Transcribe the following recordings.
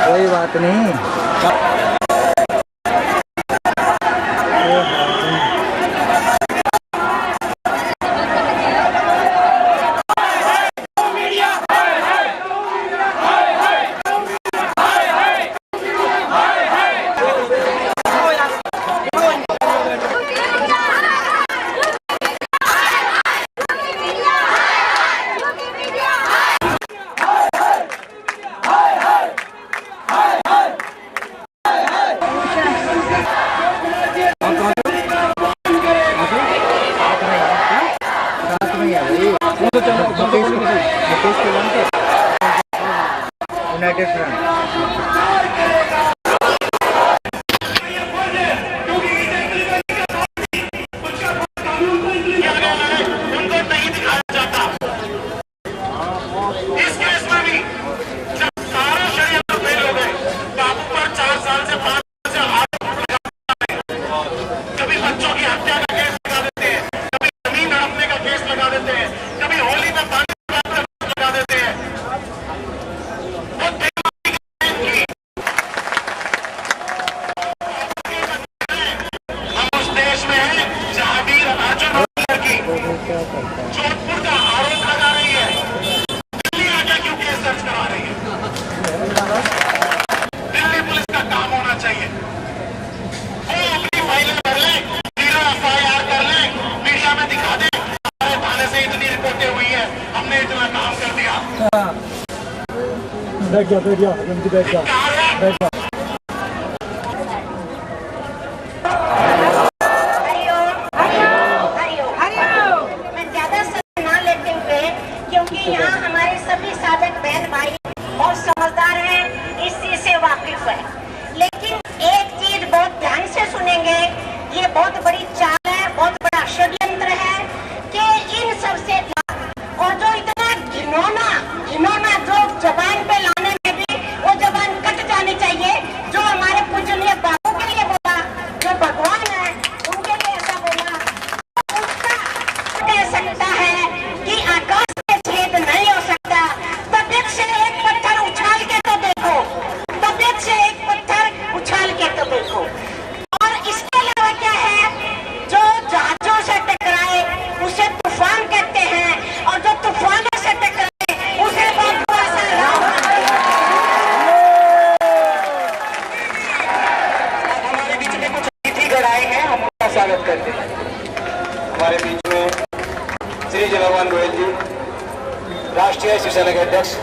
कोई बात नहीं। यूनाइटेड फ्रंट जोधपुर का आरोप लगा रही है, दिल्ली आके क्यों केस दर्ज करा रही है? दिल्ली पुलिस का काम होना चाहिए, वो अपनी फाइलें भर ले, जीरो FIR कर ले, मीडिया में दिखा दे हमारे थाने से इतनी रिपोर्टें हुई है, हमने इतना काम कर दिया। बैठ जा। क्योंकि यहाँ हमारे सभी साधक बहन भाई और समझदार हैं, इस चीज से वाकिफ है। लेकिन एक चीज बहुत ध्यान से सुनेंगे, ये बहुत बड़ी चाल है, बहुत बड़ा षड्यंत्र है कि इन सबसे और जो इतना घिनौना जो जबान पे लाने में भी वो जबान कट जानी चाहिए। जो हमारे पूजनीय बाबू के लिए बोला, जो भगवान है उनके लिए ऐसा बोला, उसका कह सकता है कि आकाश नहीं हो सकता। तबीयत से एक पत्थर उछाल के तो देखो, तबीयत से एक पत्थर उछाल के तो देखो। और इसके अलावा क्या है, जो जहाजों से टकराए उसे तूफान कहते हैं, और जो तूफानों से टकराए उसे बहुत बड़ा हमारे बीच में कुछ अतिथि गण आए हैं, हम उनका स्वागत करते हैं। हमारे बीच में श्री जलावन गोयल जी, राष्ट्रीय शिवसेना के अध्यक्ष,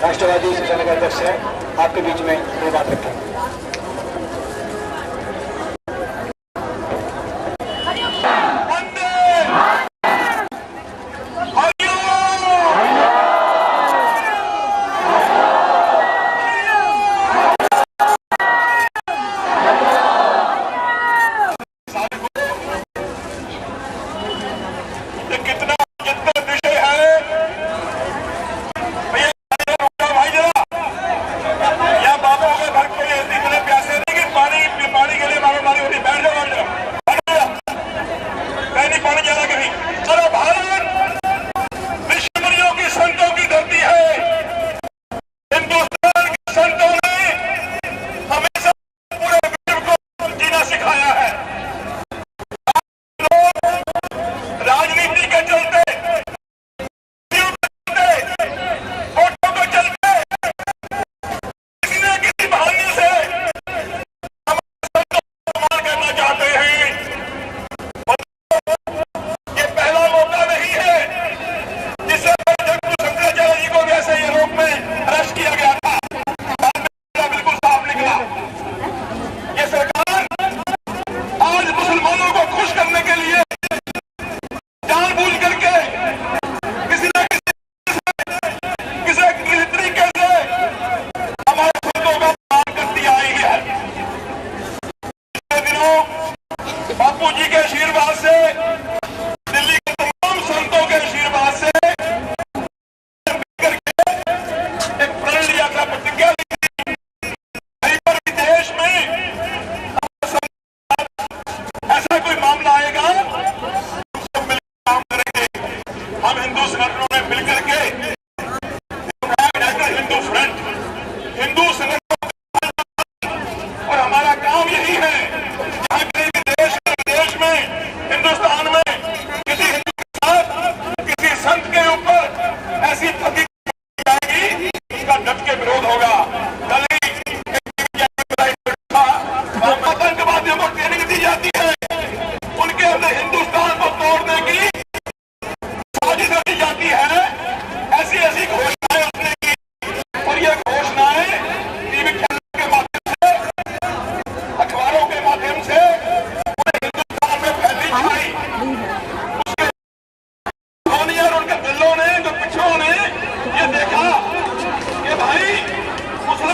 राष्ट्रवादी शिवसेना के अध्यक्ष है, आपके बीच में ये बात रखें।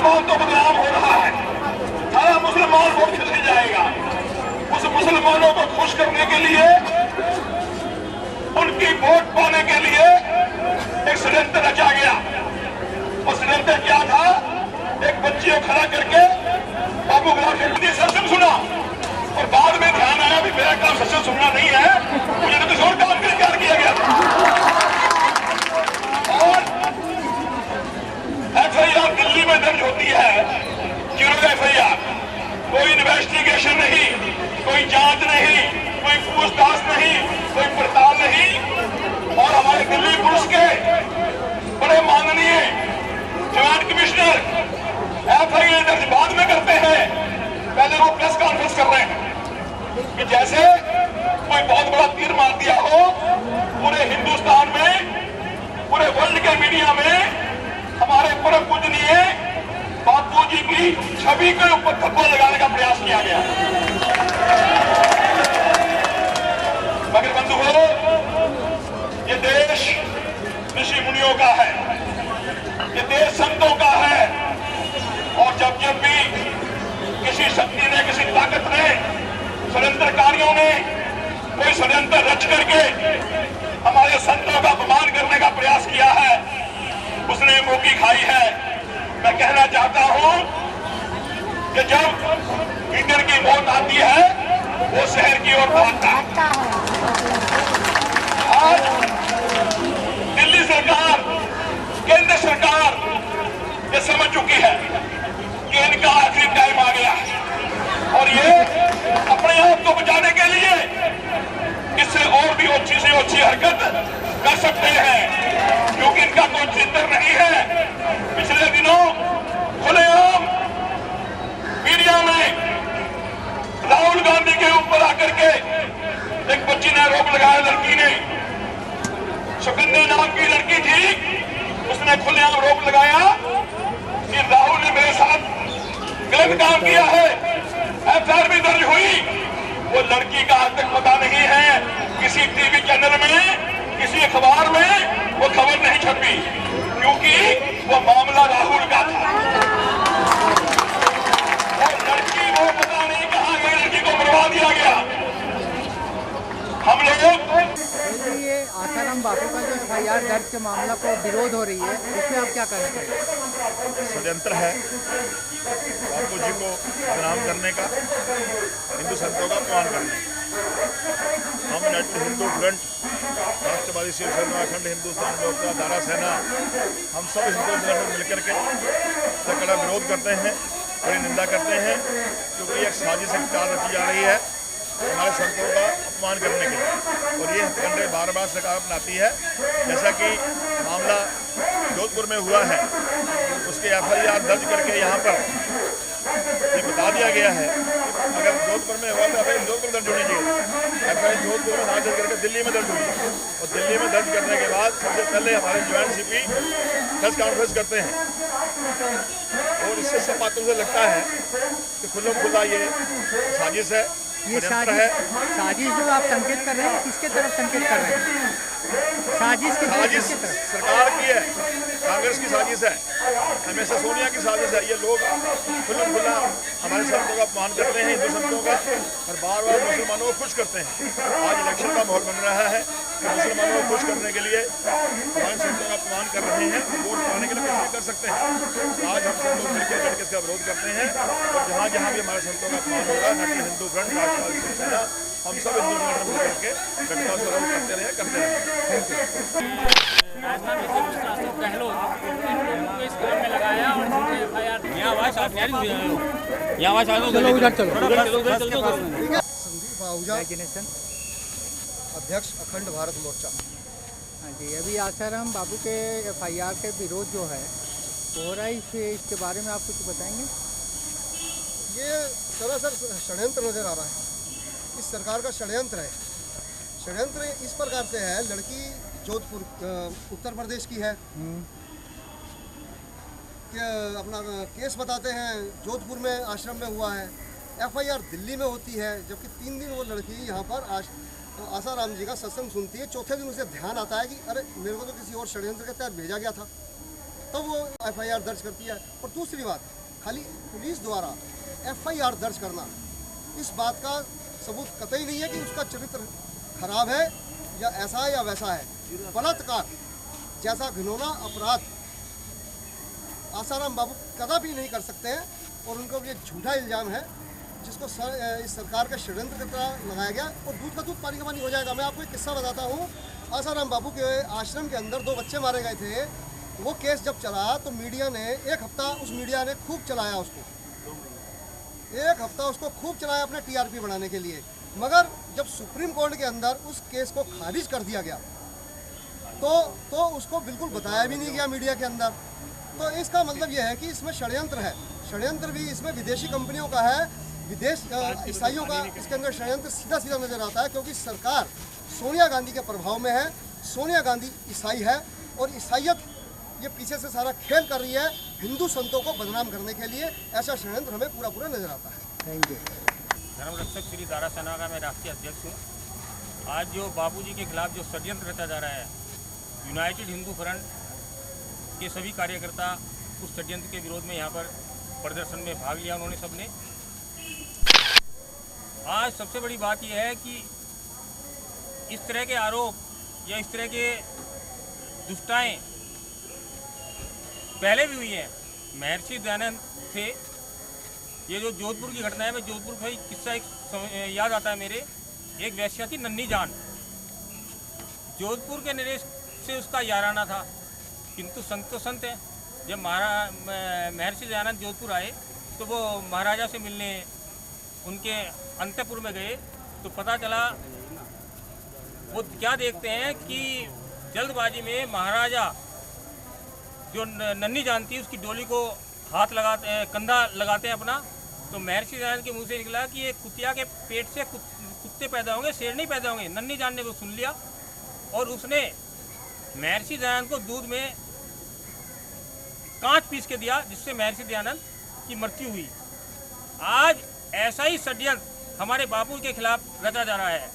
मुसलमान तो बदनाम हो रहा है, सारा मुसलमान वोट खिसक जाएगा। उस मुसलमानों को खुश करने के लिए, उनकी वोट पाने के लिए एक षड्यंत्र रचा गया। और षड्यंत्र क्या था? एक बच्ची को खड़ा करके बाबू गुलाब के सत्संग सुना और बाद में ध्यान आया भी मेरा काम सत्संग सुनना नहीं है, मुझे तो कुछ और काम के लिए तैयार किया गया। और एफआईआर दिल्ली में दर्ज होती है, क्यों एफआईआर? कोई इन्वेस्टिगेशन नहीं, कोई जांच नहीं, कोई पूछताछ नहीं, कोई पड़ताल नहीं। और हमारे दिल्ली पुलिस के बड़े माननीय ज्वाइंट कमिश्नर एफआईआर दर्ज बाद में करते हैं, पहले वो प्रेस कॉन्फ्रेंस कर रहे हैं कि जैसे कोई बहुत बड़ा तीर मार दिया हो। पूरे हिंदुस्तान में, पूरे वर्ल्ड के मीडिया में हमारे परम पूजनीय बापू जी की छवि के ऊपर धब्बा लगाने का प्रयास किया गया। मगर बंधुओं, ये देश ऋषि मुनियों का है, ये देश संतों का है। और जब जब भी किसी शक्ति ने, किसी ताकत ने, षड्यंत्रकारियों ने कोई षड्यंत्र रच करके हमारे संतों का अपमान करने का प्रयास किया है, उसने मुंह की खाई है। मैं कहना चाहता हूं कि जब ईंधन की मौत आती है, वो शहर की ओर भागता है। आज दिल्ली सरकार, केंद्र सरकार ये समझ चुकी है कि इनका आखिरी टाइम आ गया है और ये अपने आप को बचाने के लिए इससे और भी अच्छी से अच्छी हरकत कर सकते हैं, क्योंकि इनका कोई चिंतन नहीं है। पिछले दिनों खुलेआम मीडिया में राहुल गांधी के ऊपर आकर के एक बच्ची ने आरोप लगाया, लड़की ने, सुकन्या नाम की लड़की थी, उसने खुलेआम आरोप लगाया कि राहुल ने मेरे साथ गलत काम किया है। एफआईआर भी दर्ज हुई। वो लड़की का आज तक पता नहीं है, किसी टीवी चैनल में, किसी अखबार में वो खबर नहीं छपी, क्योंकि वो मामला राहुल का था। और लड़की वो पता नहीं कहां गई, लड़की को मरवा दिया गया। हम लोग ये आसाराम बापू का जो एफआईआर दर्ज के मामला को विरोध हो रही है, इसमें आप क्या कहना चाहिए? षड्यंत्र है बापू जी को बदनाम करने का, हिंदू संतों का अपमान करने का। हम नेशनल हिंदू फ्रंट, राष्ट्रवादी शिवसेना, अखंड हिंदुस्तान मोर्चा, दारा सेना, हम सब हिंदू संगठन मिलकर के इसका कड़ा विरोध करते हैं, बड़ी निंदा करते हैं, क्योंकि एक साजिश एक चाल रची जा रही है हमारे संतों का अपमान करने के लिए। और ये हथकंडे बार बार सरकार अपनाती है। जैसा कि मामला जोधपुर में हुआ है, उसके एफआईआर दर्ज करके यहाँ पर ये बता दिया गया है, अगर जोधपुर में हुआ तो एफआईआर जोधपुर दर्ज होनी चाहिए। एफआईआर जोधपुर में ना दर्ज करके दिल्ली में दर्ज हुई, और दिल्ली में दर्ज करने के बाद सबसे पहले हमारे ज्वाइंट सीपी प्रेस कॉन्फ्रेंस करते हैं। और इससे सब बातों से लगता है कि खुल्लम खुल्ला ये साजिश है, ये साजिश जो आप संकेत कर रहे हैं, किसके तरफ संकेत कर रहे हैं? साजिश सरकार की है, कांग्रेस की साजिश है, हमेशा सोनिया की साजिश है। ये लोग खुल्लम खुल्ला हमारे संतों का अपमान करते हैं, हिंदू संतों का, और बार बार मुसलमानों को खुश करते हैं। आज इलेक्शन का माहौल बन रहा है कि मुसलमानों को खुश करने के लिए हमारे संतों का अपमान कर रहे हैं, वोट पाने के लिए कुछ नहीं कर सकते हैं। आज हम सब लोग मिलकर करके इसका विरोध करते हैं, और जहाँ जहाँ भी हमारे संतों का अपमान होगा, नेशनल हिंदू फ्रंट, राष्ट्रवादी शिवसेना, हम सब हिंदू संगठन मिलकर के घटना से विरोध करते रहे। राजस्थान विधानसभा अशोक गहलोत इन लोगों को इस काम में लगाया और जिनके एफआईआर संदीप आहूजा, अध्यक्ष अखंड भारत मोर्चा। हाँ जी, अभी आसाराम बापू के एफआईआर के विरोध जो है हो रहा है, इसके बारे में आप कुछ बताएंगे? ये सरासर षड्यंत्र नजर आ रहा है। इस सरकार का षड्यंत्र है। षड्यंत्र इस प्रकार से है, लड़की जोधपुर उत्तर प्रदेश की है कि अपना केस बताते हैं जोधपुर में आश्रम में हुआ है, एफआईआर दिल्ली में होती है, जबकि 3 दिन वो लड़की यहाँ पर आसाराम जी का सत्संग सुनती है। चौथे दिन उसे ध्यान आता है कि अरे मेरे को तो किसी और षड्यंत्र के तहत भेजा गया था, तब वो एफआईआर दर्ज करती है। और दूसरी बात, खाली पुलिस द्वारा FIR दर्ज करना इस बात का सबूत कतई नहीं है कि उसका चरित्र खराब है या ऐसा है या वैसा है। बलात्कार जैसा घिनौना अपराध आसाराम बाबू कदापि नहीं कर सकते हैं और उनको ये झूठा इल्ज़ाम है जिसको इस सरकार का षड्यंत्र की तरह लगाया गया और दूध का दूध पानी का पानी हो जाएगा। मैं आपको एक किस्सा बताता हूँ। आसाराम बाबू के आश्रम के अंदर 2 बच्चे मारे गए थे। वो केस जब चला तो मीडिया ने 1 हफ्ता उस मीडिया ने खूब चलाया उसको, 1 हफ्ता उसको खूब चलाया अपने TRP बढ़ाने के लिए। मगर जब सुप्रीम कोर्ट के अंदर उस केस को खारिज कर दिया गया तो उसको बिल्कुल बताया भी नहीं गया मीडिया के अंदर। तो इसका मतलब यह है कि इसमें षड्यंत्र है। षड्यंत्र भी इसमें विदेशी कंपनियों का है, विदेश ईसाइयों का इसके अंदर षड्यंत्र सीधा सीधा नजर आता है, क्योंकि सरकार सोनिया गांधी के प्रभाव में है। सोनिया गांधी ईसाई है और ईसाइयत ये पीछे से सारा खेल कर रही है हिंदू संतों को बदनाम करने के लिए। ऐसा षड्यंत्र हमें पूरा पूरा नजर आता है। Thank you. धर्म रक्षक श्री दारा सेना का मैं राष्ट्रीय अध्यक्ष हूँ। आज जो बापूजी के खिलाफ जो षड्यंत्र रचा जा रहा है, यूनाइटेड हिंदू फ्रंट के सभी कार्यकर्ता उस षड्यंत्र के विरोध में यहाँ पर प्रदर्शन में भाग लिया उन्होंने सबने। आज सबसे बड़ी बात यह है कि इस तरह के आरोप या इस तरह के दुष्टाएं पहले भी हुई हैं। महर्षि दयानंद थे। ये जो जोधपुर की घटना है, मैं जोधपुर का एक किस्सा याद आता है मेरे। एक वैश्या थी नन्ही जान, जोधपुर के नरेश से उसका याराना था, किंतु संत तो संत हैं। जब महर्षि दयानंद जोधपुर आए तो वो महाराजा से मिलने उनके अंतपुर में गए तो पता चला वो क्या देखते हैं कि जल्दबाजी में महाराजा जो नन्ही जान थी उसकी डोली को हाथ लगाते कंधा लगाते हैं अपना। तो महर्षि दयानंद के मुंह से निकला कि ये कुतिया के पेट से कुत्ते पैदा होंगे, शेर नहीं पैदा होंगे। नन्ही जान ने वो सुन लिया और उसने महर्षि दयानंद को दूध में कांच पीस के दिया, जिससे महर्षि दयानंद की मृत्यु हुई। आज ऐसा ही षड्यंत्र हमारे बापू के खिलाफ रचा जा रहा है।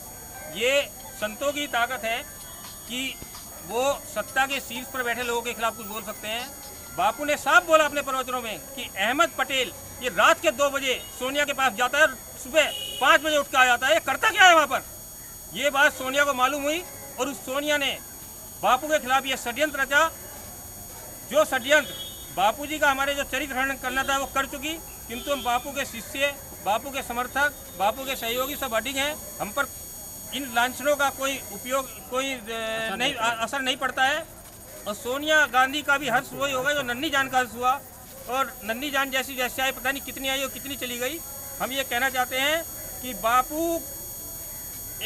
ये संतों की ताकत है कि वो सत्ता के शीर्ष पर बैठे लोगों के खिलाफ कुछ बोल सकते हैं। बापू ने साफ बोला अपने प्रवचनों में कि अहमद पटेल ये रात के 2 बजे सोनिया के पास जाता है और सुबह 5 बजे उठ के आ जाता है। ये करता क्या है वहाँ पर? ये बात सोनिया को मालूम हुई और उस सोनिया ने बापू के खिलाफ ये षड्यंत्र रचा। जो षड्यंत्र बापू जी का हमारे जो चरित्र हनन करना था वो कर चुकी, किंतु हम बापू के शिष्य, बापू के समर्थक, बापू के सहयोगी सब अडिग हैं। हम पर इन लांछनों का कोई असर नहीं पड़ता है। और सोनिया गांधी का भी हर्ष वही होगा जो नन्ही जान का हर्ष हुआ। और नन्ही जान जैसी आई पता नहीं कितनी आई और कितनी चली गई। हम ये कहना चाहते हैं कि बापू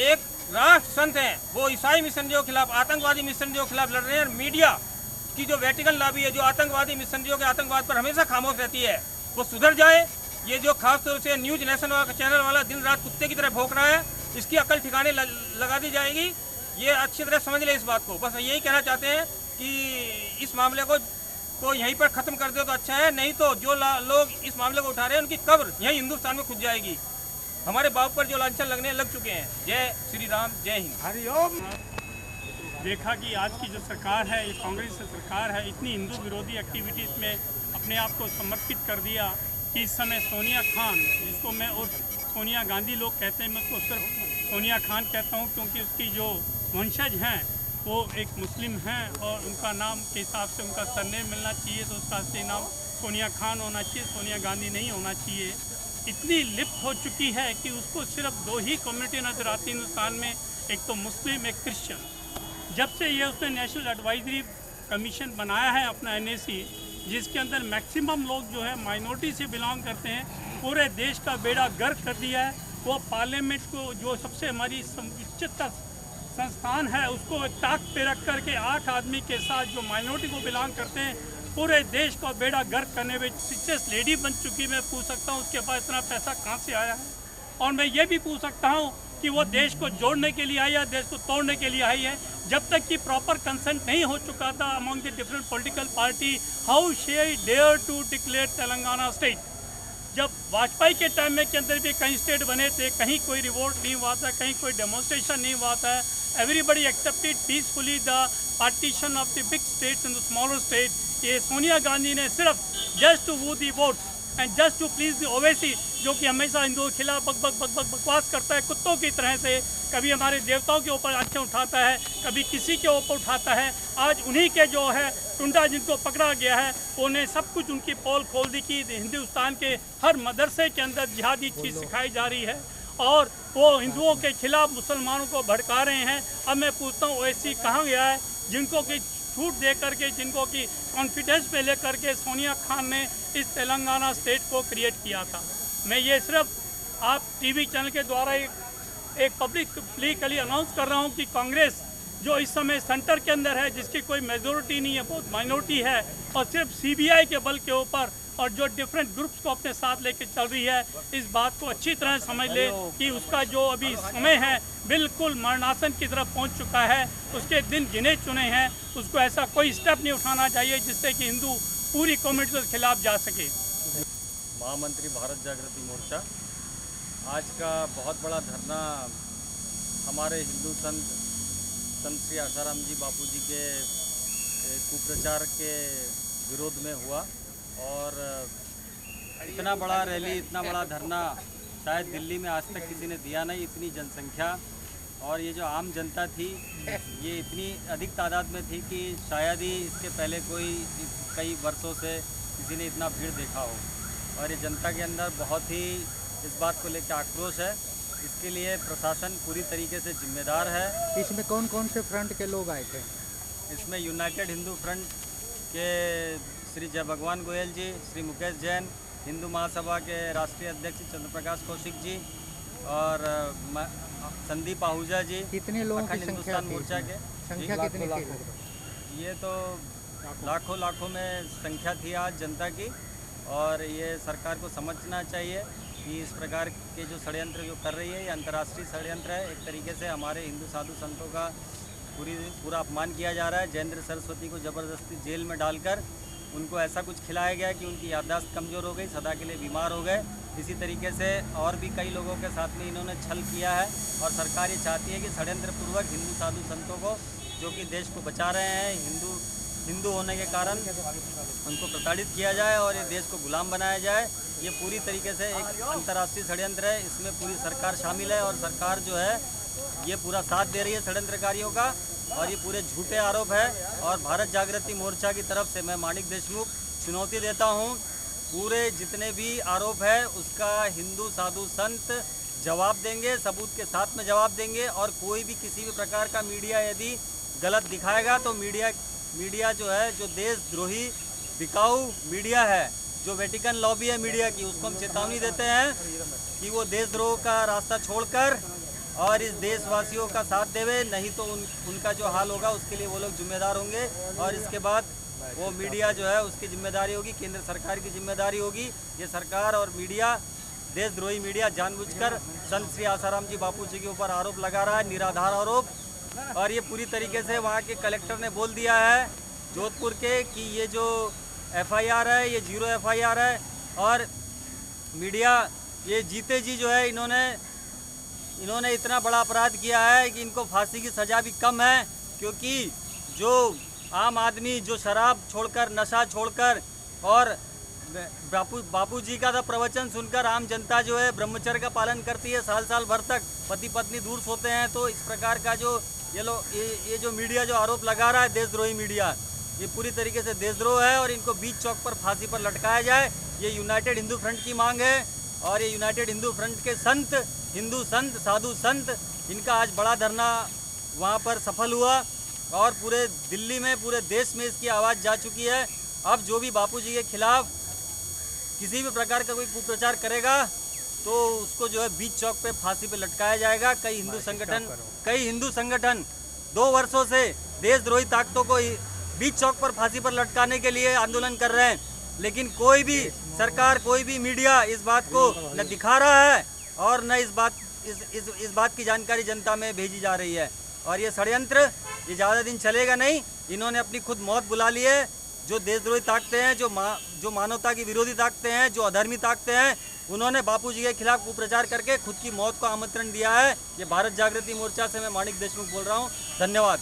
एक राष्ट्र संत हैं, वो ईसाई मिशनरियों के खिलाफ, आतंकवादी मिशनरियों के खिलाफ लड़ रहे हैं। और मीडिया की जो वेटिकन लॉबी है, जो आतंकवादी मिशनरियों के आतंकवाद पर हमेशा खामोश रहती है, वो सुधर जाए। ये जो खासतौर से न्यूज नेशन चैनल वाला दिन रात कुत्ते की तरह भौंक रहा है, इसकी अकल ठिकाने लगा दी जाएगी। ये अच्छी तरह समझ ले इस बात को। बस यही कहना चाहते हैं कि इस मामले को यहीं पर ख़त्म कर दो तो अच्छा है, नहीं तो जो लोग इस मामले को उठा रहे हैं उनकी कब्र यहीं हिंदुस्तान में खुद जाएगी। हमारे बाप पर जो लांछन लगने लग चुके हैं। जय श्री राम, जय हिंद, हरिओम। देखा कि आज की जो सरकार है, ये कांग्रेस सरकार है, इतनी हिंदू विरोधी एक्टिविटीज़ में अपने आप को समर्पित कर दिया कि इस समय सोनिया खान, जिसको मैं और सोनिया गांधी लोग कहते हैं, मैं उसको सिर्फ सोनिया खान कहता हूँ क्योंकि उसकी जो वंशज हैं वो एक मुस्लिम हैं और उनका नाम के हिसाब से उनका सरनेम मिलना चाहिए, तो उसका असली नाम सोनिया खान होना चाहिए, सोनिया गांधी नहीं होना चाहिए। इतनी लिप्त हो चुकी है कि उसको सिर्फ 2 ही कम्युनिटी नज़र आती है हिंदुस्तान में, एक तो मुस्लिम, एक क्रिश्चियन। जब से ये उसने नेशनल एडवाइजरी कमीशन बनाया है अपना NAC, जिसके अंदर मैक्सिमम लोग जो है माइनॉरिटी से बिलोंग करते हैं, पूरे देश का बेड़ा गर्क कर दिया है। वो पार्लियामेंट को, जो सबसे हमारी उच्चतम संस्थान है, उसको ताक पे रख करके 8 आदमी के साथ जो माइनॉरिटी को बिलोंग करते हैं, पूरे देश का बेड़ा गर्क करने में रिचेस्ट लेडी बन चुकी। मैं पूछ सकता हूँ उसके पास इतना पैसा कहाँ से आया है? और मैं ये भी पूछ सकता हूँ कि वो देश को जोड़ने के लिए आई है, देश को तोड़ने के लिए आई है? जब तक कि प्रॉपर कंसेंट नहीं हो चुका था among the different political party, how she dare to declare Telangana state? जब वाजपेयी के टाइम में के अंदर भी कई स्टेट बने थे, कहीं कोई रिवोल्ट नहीं हुआ था, कहीं कोई डेमोन्स्ट्रेशन नहीं हुआ था। Everybody accepted peacefully the partition of the big states in the smaller state. ये सोनिया गांधी ने सिर्फ just to woo the votes and just to please the Owaisi, जो कि हमेशा हिंदुओं के खिलाफ बकवास करता है कुत्तों की तरह से, कभी हमारे देवताओं के ऊपर आंखें उठाता है, कभी किसी के ऊपर उठाता है। आज उन्हीं के जो है टुंडा जिनको पकड़ा गया है, उन्हें सब कुछ उनकी पोल खोल दी कि हिंदुस्तान के हर मदरसे के अंदर जिहादी चीज़ सिखाई जा रही है और वो हिंदुओं के खिलाफ मुसलमानों को भड़का रहे हैं। अब मैं पूछता हूँ ओवैसी कहाँ गया है, जिनको कि छूट दे करके, जिनको कि कॉन्फिडेंस में लेकर के सोनिया खान ने इस तेलंगाना स्टेट को क्रिएट किया था। मैं ये सिर्फ आप टीवी चैनल के द्वारा एक पब्लिकली अनाउंस कर रहा हूँ कि कांग्रेस जो इस समय सेंटर के अंदर है, जिसकी कोई मेजोरिटी नहीं है, बहुत माइनॉरिटी है, और सिर्फ सीबीआई के बल के ऊपर और जो डिफरेंट ग्रुप्स को अपने साथ लेके चल रही है, इस बात को अच्छी तरह समझ ले कि उसका जो अभी समय है बिल्कुल मरणासन की तरफ पहुंच चुका है। उसके दिन गिने चुने हैं। उसको ऐसा कोई स्टेप नहीं उठाना चाहिए जिससे कि हिंदू पूरी कम्युनिटी के खिलाफ जा सके। महामंत्री भारत जागृति मोर्चा आज का बहुत बड़ा धरना हमारे हिंदू संत श्री आसाराम जी बापू जी के कुप्रचार के विरोध में हुआ और इतना बड़ा रैली, इतना बड़ा धरना शायद दिल्ली में आज तक किसी ने दिया नहीं। इतनी जनसंख्या और ये जो आम जनता थी ये इतनी अधिक तादाद में थी कि शायद ही इसके पहले कई वर्षों से किसी ने इतना भीड़ देखा हो। और ये जनता के अंदर बहुत ही इस बात को लेकर आक्रोश है। इसके लिए प्रशासन पूरी तरीके से जिम्मेदार है। इसमें कौन कौन से फ्रंट के लोग आए थे? इसमें यूनाइटेड हिंदू फ्रंट के श्री जय भगवान गोयल जी, श्री मुकेश जैन, हिंदू महासभा के राष्ट्रीय अध्यक्ष चंद्र प्रकाश कौशिक जी और संदीप आहूजा जी। कितने लोगों की हिंदुस्तान मोर्चा के संख्या कितनी थी? ये तो लाखों में संख्या थी आज जनता की। और ये सरकार को समझना चाहिए कि इस प्रकार के जो षड्यंत्र जो कर रही है ये अंतर्राष्ट्रीय षड्यंत्र है। एक तरीके से हमारे हिंदू साधु संतों का पूरा अपमान किया जा रहा है। जयेंद्र सरस्वती को ज़बरदस्ती जेल में डालकर उनको ऐसा कुछ खिलाया गया कि उनकी याददाश्त कमज़ोर हो गई, सदा के लिए बीमार हो गए। इसी तरीके से और भी कई लोगों के साथ में इन्होंने छल किया है और सरकार ये चाहती है कि षड्यंत्रपूर्वक हिंदू साधु संतों को, जो कि देश को बचा रहे हैं, हिंदू होने के कारण उनको प्रताड़ित किया जाए और ये देश को गुलाम बनाया जाए। ये पूरी तरीके से एक अंतर्राष्ट्रीय षड्यंत्र है। इसमें पूरी सरकार शामिल है और सरकार जो है ये पूरा साथ दे रही है षड्यंत्रकारियों का और ये पूरे झूठे आरोप है। और भारत जागृति मोर्चा की तरफ से मैं माणिक देशमुख चुनौती देता हूँ, पूरे जितने भी आरोप है उसका हिंदू साधु संत जवाब देंगे, सबूत के साथ में जवाब देंगे। और कोई भी किसी भी प्रकार का मीडिया यदि गलत दिखाएगा तो मीडिया जो है, जो देशद्रोही बिकाऊ मीडिया है, जो वेटिकन लॉबी है मीडिया की, उसको हम चेतावनी देते हैं कि वो देशद्रोह का रास्ता छोड़कर और इस देशवासियों का साथ देवे, नहीं तो उनका जो हाल होगा उसके लिए वो लोग जिम्मेदार होंगे। और इसके बाद वो मीडिया जो है उसकी जिम्मेदारी होगी, केंद्र सरकार की जिम्मेदारी होगी। ये सरकार और मीडिया, देशद्रोही मीडिया जानबूझकर संत श्री आसाराम जी बापू जी के ऊपर आरोप लगा रहा है, निराधार आरोप। और ये पूरी तरीके से वहाँ के कलेक्टर ने बोल दिया है जोधपुर के कि ये जो FIR है ये 0 FIR है। और मीडिया ये जीते जी जो है इन्होंने इतना बड़ा अपराध किया है कि इनको फांसी की सज़ा भी कम है, क्योंकि जो आम आदमी जो शराब छोड़कर, नशा छोड़कर और बापू जी का प्रवचन सुनकर आम जनता जो है ब्रह्मचर्य का पालन करती है, साल भर तक पति पत्नी दूर सोते हैं, तो इस प्रकार का जो ये जो मीडिया जो आरोप लगा रहा है देशद्रोही मीडिया, ये पूरी तरीके से देशद्रोह है और इनको बीच चौक पर फांसी पर लटकाया जाए। ये यूनाइटेड हिंदू फ्रंट की मांग है और ये यूनाइटेड हिंदू फ्रंट के हिंदू संत, साधु संत, इनका आज बड़ा धरना वहाँ पर सफल हुआ और पूरे दिल्ली में, पूरे देश में इसकी आवाज़ जा चुकी है। अब जो भी बापू जी के खिलाफ किसी भी प्रकार का कोई कुप्रचार करेगा तो उसको जो है बीच चौक पे फांसी पे लटकाया जाएगा। कई हिंदू संगठन 2 वर्षों से देशद्रोही ताकतों को बीच चौक पर फांसी पर लटकाने के लिए आंदोलन कर रहे हैं, लेकिन कोई भी सरकार, कोई भी मीडिया इस बात को न दिखा रहा है और न इस बात की जानकारी जनता में भेजी जा रही है। और ये षड्यंत्र ये ज़्यादा दिन चलेगा नहीं। इन्होंने अपनी खुद मौत बुला ली है। जो देशद्रोही ताकतें हैं, जो मानवता की विरोधी ताकतें हैं, जो अधर्मी ताकतें हैं, उन्होंने बापू जी के खिलाफ कुप्रचार करके खुद की मौत को आमंत्रण दिया है। ये भारत जागृति मोर्चा से मैं माणिक देशमुख बोल रहा हूँ। धन्यवाद।